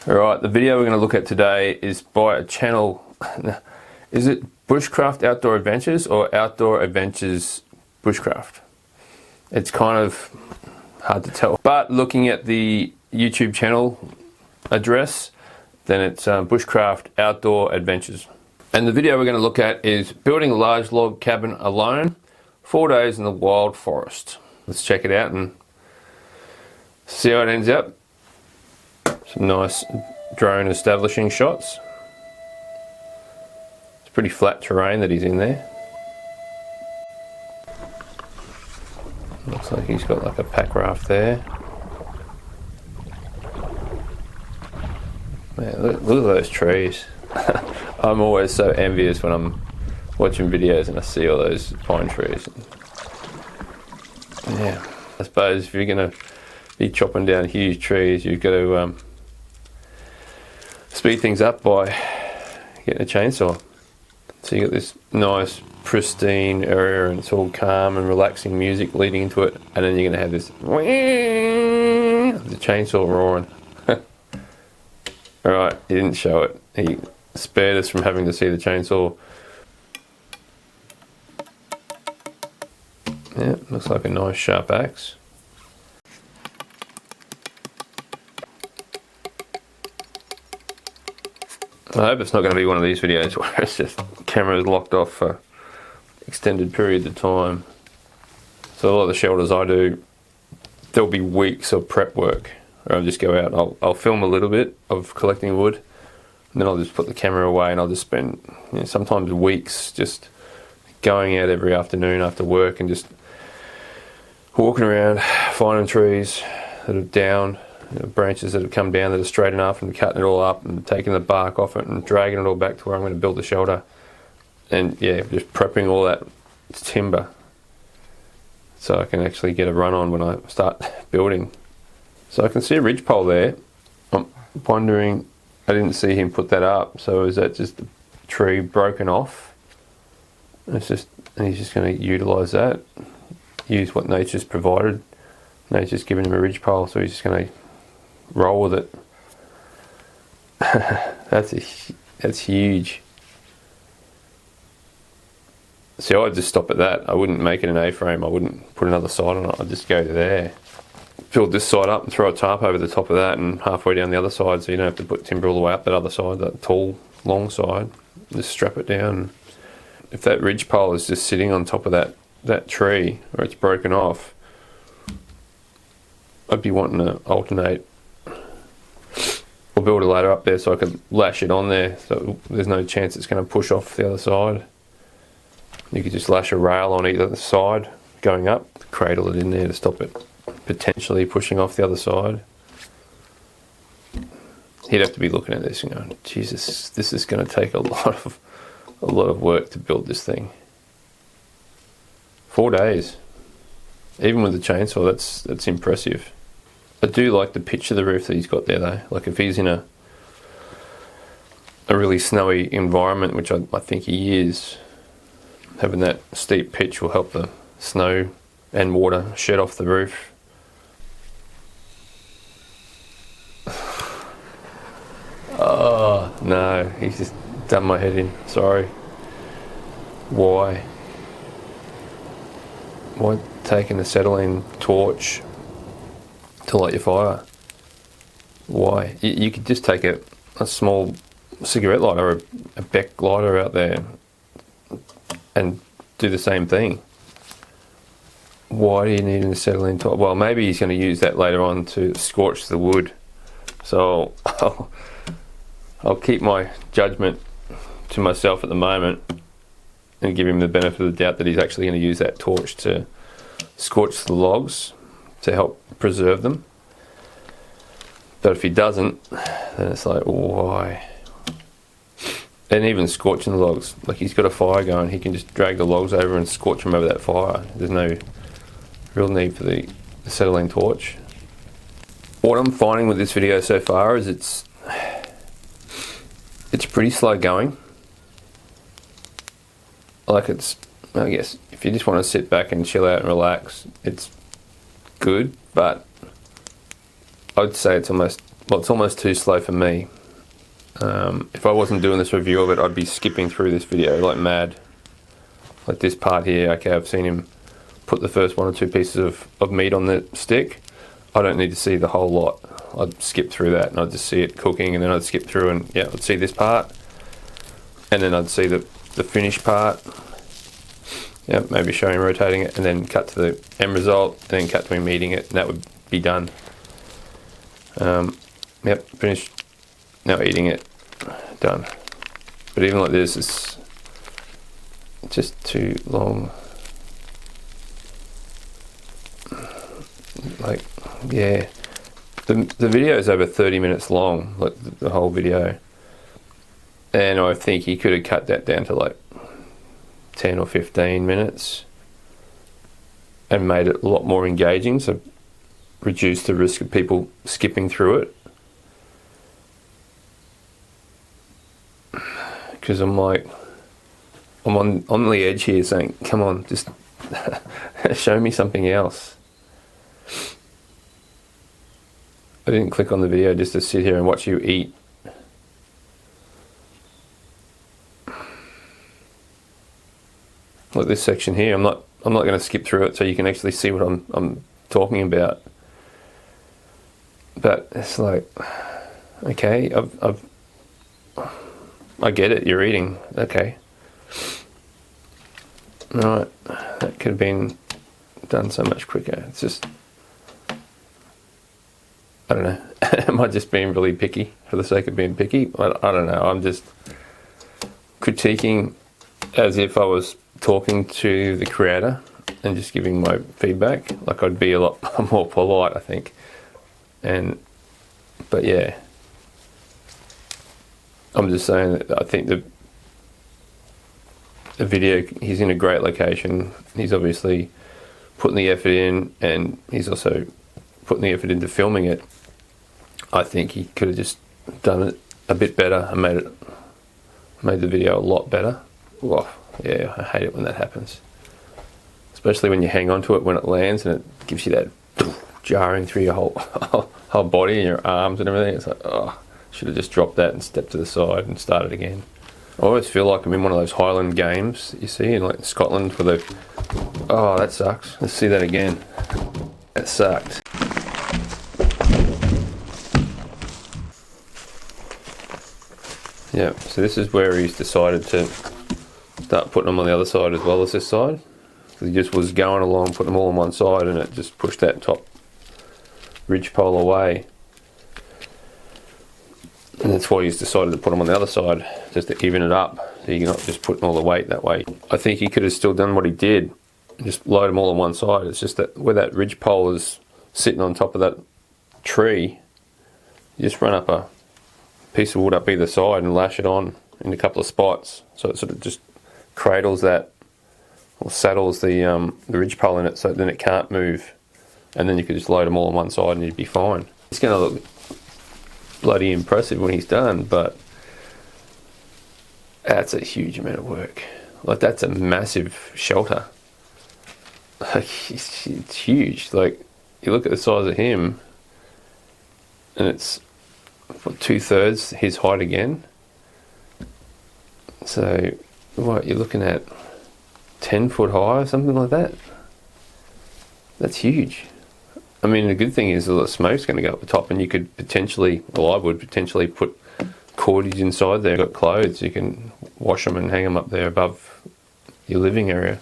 Alright, the video we're going to look at today is by a channel. Is it Bushcraft Outdoor Adventures or Outdoor Adventures Bushcraft? It's kind of hard to tell. But looking at the YouTube channel address, then it's Bushcraft Outdoor Adventures. And the video we're going to look at is building a large log cabin alone, 4 days in the wild forest. Let's check it out and see how it ends up. Some nice drone establishing shots. It's pretty flat terrain that he's in there. Looks like he's got like a pack raft there. Man, look at those trees. I'm always so envious when I'm watching videos and I see all those pine trees. Yeah, I suppose if you're going to be chopping down huge trees, you've got to speed things up by getting a chainsaw. So you got this nice pristine area and it's all calm and relaxing music leading into it, and then you're going to have this the chainsaw roaring. Alright, he didn't show it. He spared us from having to see the chainsaw. Yeah, looks like a nice sharp axe. I hope it's not going to be one of these videos where it's just cameras locked off for extended periods of time. So a lot of the shelters I do, there'll be weeks of prep work. Or I'll just go out, I'll film a little bit of collecting wood, and then I'll just put the camera away and I'll just spend sometimes weeks just going out every afternoon after work and just walking around, finding trees that are down, branches that have come down that are straight enough, and cutting it all up and taking the bark off it and dragging it all back to where I'm going to build the shelter. And yeah, just prepping all that timber so I can actually get a run on when I start building. So I can see a ridgepole there. I'm wondering, I didn't see him put that up, so is that just a tree broken off? And he's just going to utilise that, use what nature's provided. Nature's given him a ridgepole, so he's just going to roll with it. That's huge. See, I'd just stop at that. I wouldn't make it an A-frame. I wouldn't put another side on it. I'd just go to there. Build this side up and throw a tarp over the top of that and halfway down the other side, so you don't have to put timber all the way up that other side, that tall, long side. Just strap it down. If that ridgepole is just sitting on top of that tree, or it's broken off, I'd be wanting to alternate or build a ladder up there so I could lash it on there so there's no chance it's going to push off the other side. You could just lash a rail on either side going up, cradle it in there to stop it potentially pushing off the other side. He'd have to be looking at this and going, Jesus, this is going to take a lot of work to build this thing. 4 days. Even with the chainsaw, that's impressive. I do like the pitch of the roof that he's got there though. Like if he's in a really snowy environment, which I think he is, having that steep pitch will help the snow and water shed off the roof. Oh no, he's just done my head in. Sorry. Why taking a acetylene torch to light your fire? Why? You could just take a small cigarette lighter or a Beck lighter out there and do the same thing. Why do you need an acetylene torch? Well, maybe he's going to use that later on to scorch the wood. So I'll keep my judgment to myself at the moment and give him the benefit of the doubt that he's actually going to use that torch to scorch the logs to help preserve them. But if he doesn't, then it's like, why? And even scorching the logs, like he's got a fire going, he can just drag the logs over and scorch them over that fire. There's no real need for the acetylene torch. What I'm finding with this video so far is it's pretty slow going. Like I guess if you just want to sit back and chill out and relax, it's good, but I'd say it's almost well, it's almost too slow for me. If I wasn't doing this review of it, I'd be skipping through this video like mad. Like this part here, okay, I've seen him put the first 1 or 2 pieces of meat on the stick. I don't need to see the whole lot. I'd skip through that and I'd just see it cooking, and then I'd skip through and yeah, I'd see this part, and then I'd see the finished part. Yeah, maybe show him rotating it, and then cut to the end result, and then cut to him eating it, and that would be done. Yep, finished. Now eating it, done. But even like this, it's just too long. Like, yeah, the video is over 30 minutes long, like the whole video, and I think he could have cut that down to like 10 or 15 minutes and made it a lot more engaging, so reduce the risk of people skipping through it. Because I'm like, I'm on the edge here saying, come on, just show me something else. I didn't click on the video just to sit here and watch you eat. Like this section here, I'm not going to skip through it so you can actually see what I'm talking about. But it's like, okay, I get it, you're eating, okay. Right, that could have been done so much quicker. It's just, I don't know. Am I just being really picky for the sake of being picky? I don't know. I'm just critiquing as if I was talking to the creator and just giving my feedback. Like I'd be a lot more polite, I think. But yeah, I'm just saying that I think the video, he's in a great location. He's obviously putting the effort in, and he's also putting the effort into filming it. I think he could have just done it a bit better and made the video a lot better. Oh, yeah, I hate it when that happens. Especially when you hang on to it when it lands and it gives you that jarring through your whole body and your arms and everything. It's like, oh, should have just dropped that and stepped to the side and started again. I always feel like I'm in one of those Highland games you see in like Scotland where oh, that sucks. Let's see that again. That sucked. Yeah, so this is where he's decided to start putting them on the other side as well as this side. He just was going along, putting them all on one side, and it just pushed that top ridge pole away. And that's why he's decided to put them on the other side, just to even it up, so you're not just putting all the weight that way. I think he could have still done what he did, just load them all on one side. It's just that where that ridge pole is sitting on top of that tree, you just run up a piece of wood up either side and lash it on in a couple of spots, so it sort of just cradles that, or saddles the ridge pole in it, so then it can't move, and then you could just load them all on one side and you'd be fine. It's going to look bloody impressive when he's done, but that's a huge amount of work. Like, that's a massive shelter. Like, it's huge. Like, you look at the size of him, and it's what, 2/3 his height again. So what, you're looking at 10 foot high or something like that. That's huge. I mean, the good thing is all the smoke's going to go up the top, and you could potentially, well, I would potentially put cordage inside there. You've got clothes, you can wash them and hang them up there above your living area.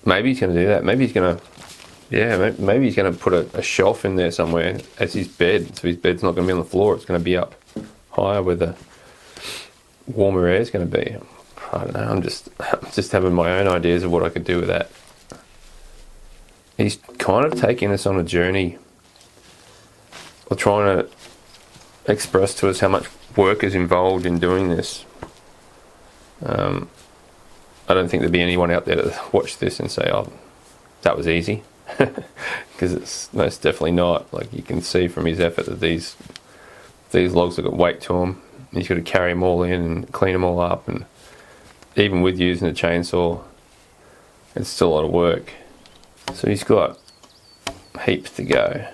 Maybe he's going to do that. Maybe he's going to, yeah, maybe he's going to put a shelf in there somewhere as his bed, so his bed's not going to be on the floor. It's going to be up higher where the warmer air is going to be. I don't know. I'm just having my own ideas of what I could do with that. He's kind of taking us on a journey, or trying to express to us how much work is involved in doing this. I don't think there'd be anyone out there to watch this and say, oh, that was easy. Because it's most definitely not. Like, you can see from his effort that these logs have got weight to them. He's got to carry them all in and clean them all up, and even with using a chainsaw, it's still a lot of work. So he's got heaps to go.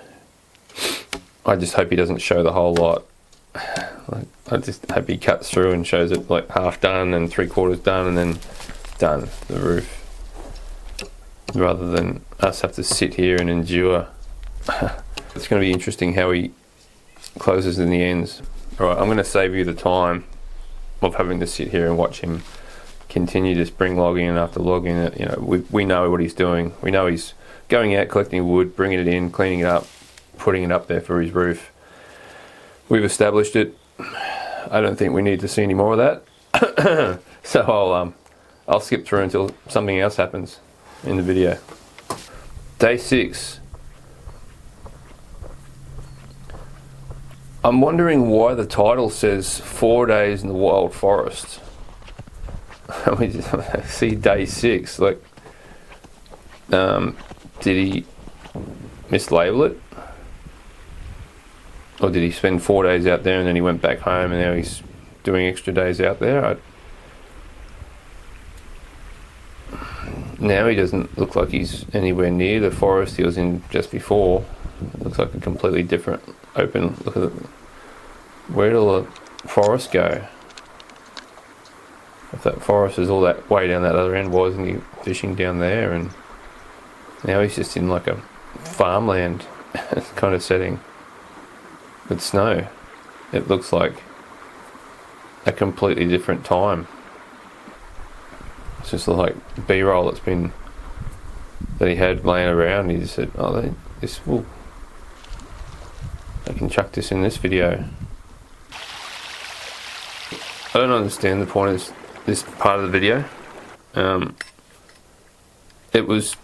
I just hope he doesn't show the whole lot. I just hope he cuts through and shows it like half done and 3/4 done and then done the roof, rather than us have to sit here and endure. It's going to be interesting how he closes in the ends. Alright, I'm going to save you the time of having to sit here and watch him continue to spring logging and after logging it. You know, we know what he's doing. We know he's going out, collecting wood, bringing it in, cleaning it up, putting it up there for his roof. We've established it. I don't think we need to see any more of that. So I'll skip through until something else happens in the video. Day 6. I'm wondering why the title says 4 days in the wild forest. We just see day 6. Like, did he mislabel it? Or did he spend 4 days out there and then he went back home and now he's doing extra days out there? Now he doesn't look like he's anywhere near the forest he was in just before. It looks like a completely different open. Look at it. Where did all the forest go? If that forest is all that way down that other end, why isn't he fishing down there? And now he's just in like a farmland kind of setting with snow. It looks like a completely different time. It's just like B-roll that he had laying around. He just said, "Oh, I can chuck this in this video." I don't understand the point of this part of the video. It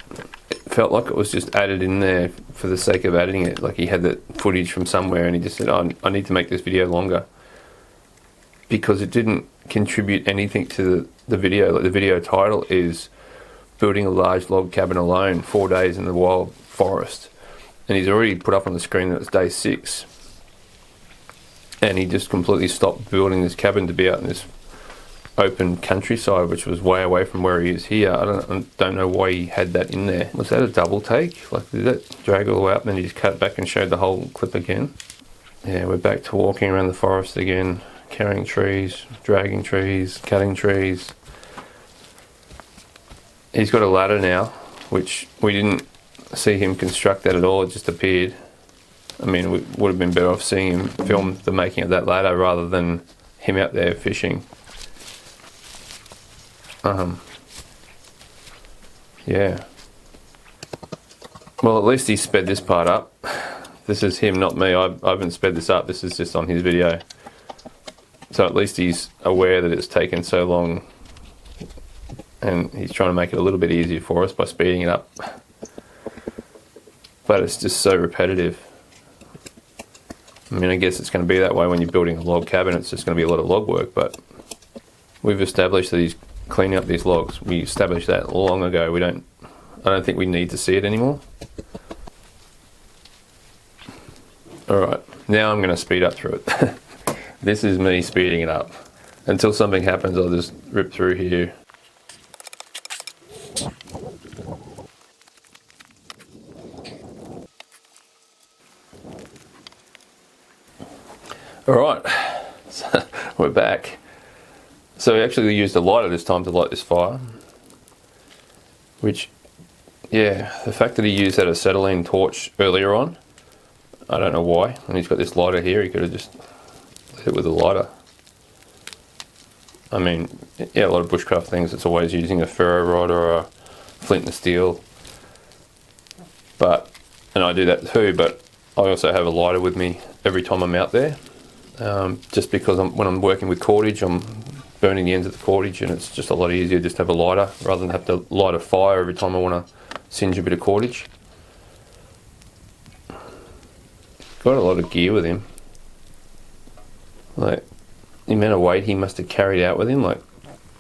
felt like it was just added in there for the sake of adding it. Like he had that footage from somewhere and he just said, "Oh, I need to make this video longer," because it didn't contribute anything to the video. Like the video title is "Building a Large Log Cabin Alone, 4 Days in the Wild Forest," and he's already put up on the screen that it's day 6. And he just completely stopped building this cabin to be out in this open countryside, which was way away from where he is here. I don't know why he had that in there. Was that a double take? Like, did that drag all the way up and then he just cut it back and showed the whole clip again? Yeah, we're back to walking around the forest again, carrying trees, dragging trees, cutting trees. He's got a ladder now, which we didn't see him construct that at all. It just appeared. I mean, it would have been better off seeing him film the making of that ladder rather than him out there fishing. Yeah. Well, at least he sped this part up. This is him, not me. I haven't sped this up. This is just on his video. So at least he's aware that it's taken so long, and he's trying to make it a little bit easier for us by speeding it up. But it's just so repetitive. I mean, I guess it's going to be that way when you're building a log cabin. It's just going to be a lot of log work, but we've established that he's cleaning up these logs. We established that long ago. I don't think we need to see it anymore. Alright, now I'm going to speed up through it. This is me speeding it up. Until something happens, I'll just rip through here. Alright, so we're back. So we actually used a lighter this time to light this fire. Which, yeah, the fact that he used that acetylene torch earlier on, I don't know why. And he's got this lighter here, he could have just lit it with a lighter. I mean, yeah, a lot of bushcraft things, it's always using a ferro rod or a flint and steel. But, and I do that too, but I also have a lighter with me every time I'm out there. Just because when I'm working with cordage, I'm burning the ends of the cordage, and it's just a lot easier just to have a lighter rather than have to light a fire every time I want to singe a bit of cordage. Got a lot of gear with him. Like, the amount of weight he must have carried out with him, like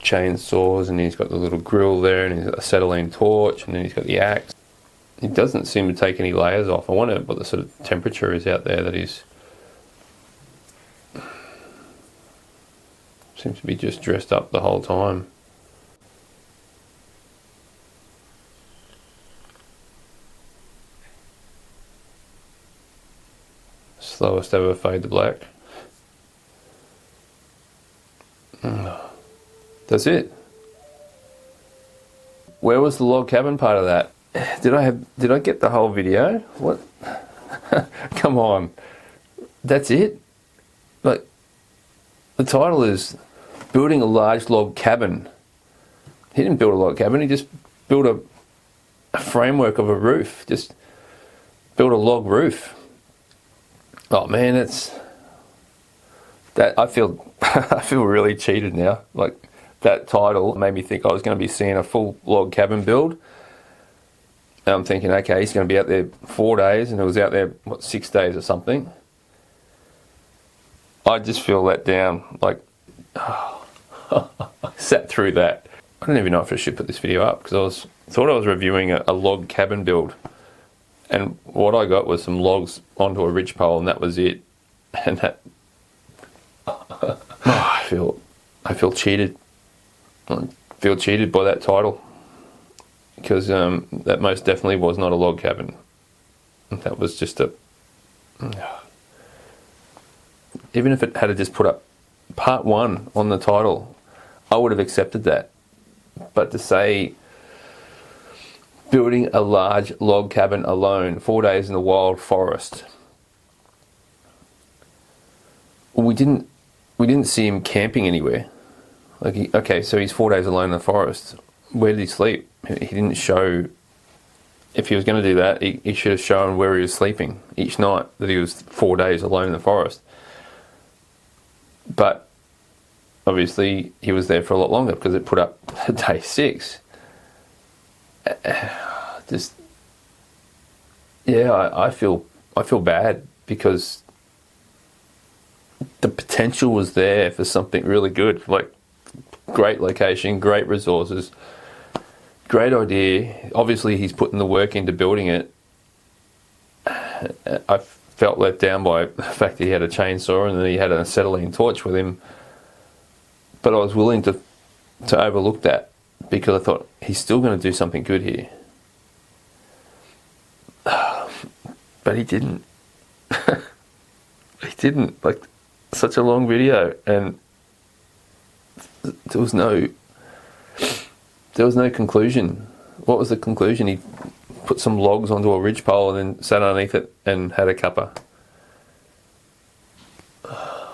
chainsaws, and he's got the little grill there, and he's got a acetylene torch, and then he's got the axe. He doesn't seem to take any layers off. I wonder what the sort of temperature is out there that he's... Seems to be just dressed up the whole time. just have a fade to black. That's it. Where was the log cabin part of that? Did I get the whole video? What? Come on. That's it? Like, the title is Building a Large Log Cabin. He didn't build a log cabin, he just built a framework of a roof. Just built a log roof. Oh man, I feel I feel really cheated now. Like, that title made me think I was going to be seeing a full log cabin build. And I'm thinking, okay, he's going to be out there 4 days, and it was out there, what, 6 days or something. I just feel let down. Like, I sat through that. I don't even know if I should put this video up, because thought I was reviewing a log cabin build, and what I got was some logs onto a ridgepole, and that was it. And that I feel cheated. I feel cheated by that title, because that most definitely was not a log cabin. That was just even if it had to just put up part 1 on the title, I would have accepted that. But to say building a large log cabin alone, 4 days in the wild forest. We didn't see him camping anywhere. Like, okay, so he's 4 days alone in the forest. Where did he sleep? He didn't show. If he was going to do that, he should have shown where he was sleeping each night, that he was 4 days alone in the forest. But obviously he was there for a lot longer, because it put up day 6. Just, yeah, I feel bad, because the potential was there for something really good. Like, great location, great resources, great idea. Obviously he's putting the work into building it. I felt let down by the fact that he had a chainsaw and then he had an acetylene torch with him. But I was willing to overlook that, because I thought, he's still going to do something good here. But he didn't. He didn't. Like, such a long video, and there was no conclusion. What was the conclusion? He put some logs onto a ridgepole and then sat underneath it and had a cuppa.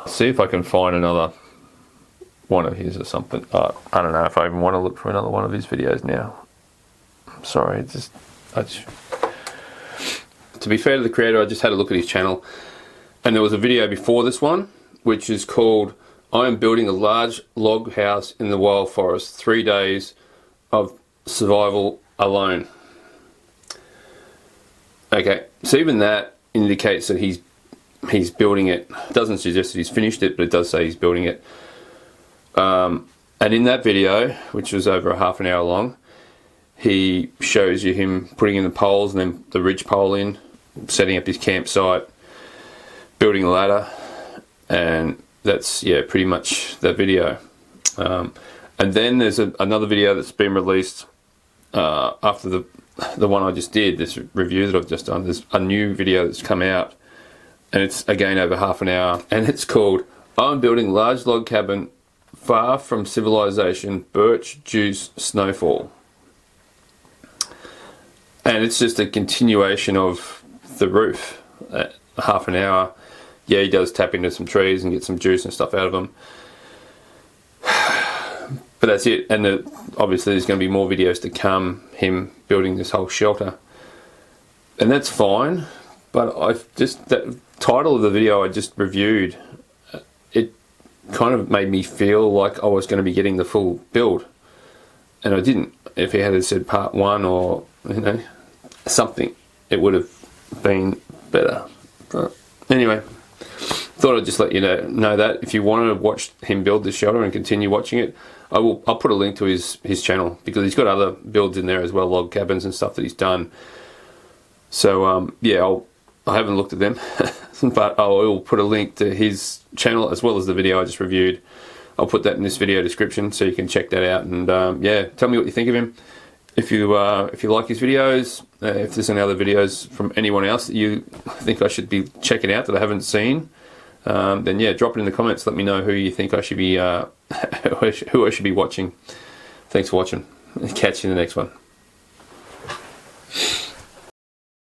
See if I can find another one of his or something. I don't know if I even want to look for another one of his videos now. I'm sorry, to be fair to the creator, I just had a look at his channel, and there was a video before this one, which is called I am building a large log house in the wild forest, 3 days of survival alone. Okay, so even that indicates that he's building it. It doesn't suggest that he's finished it, but it does say he's building it. And in that video, which was over a half an hour long, he shows you him putting in the poles and then the ridge pole in, setting up his campsite, building a ladder, and that's, yeah, pretty much that video. And then there's another video that's been released after the one I just did, this review that I've just done. There's a new video that's come out, and it's again over half an hour, and it's called I'm building large log cabin far from civilization, birch juice snowfall. And it's just a continuation of the roof at half an hour. Yeah, he does tap into some trees and get some juice and stuff out of them. But that's it. And obviously there's going to be more videos to come, him building this whole shelter. And that's fine. But that title of the video I just reviewed, it kind of made me feel like I was going to be getting the full build. And I didn't. If he had said part 1 or, something, it would have been better. But anyway, thought I'd just let you know that. If you want to watch him build this shelter and continue watching it, I'll put a link to his channel, because he's got other builds in there as well, log cabins and stuff that he's done. So yeah, I haven't looked at them, but I will put a link to his channel as well as the video I just reviewed. I'll put that in this video description so you can check that out, and yeah, tell me what you think of him. If you like these videos, if there's any other videos from anyone else that you think I should be checking out that I haven't seen, then yeah, drop it in the comments. Let me know who you think I should be who I should be watching. Thanks for watching. Catch you in the next one.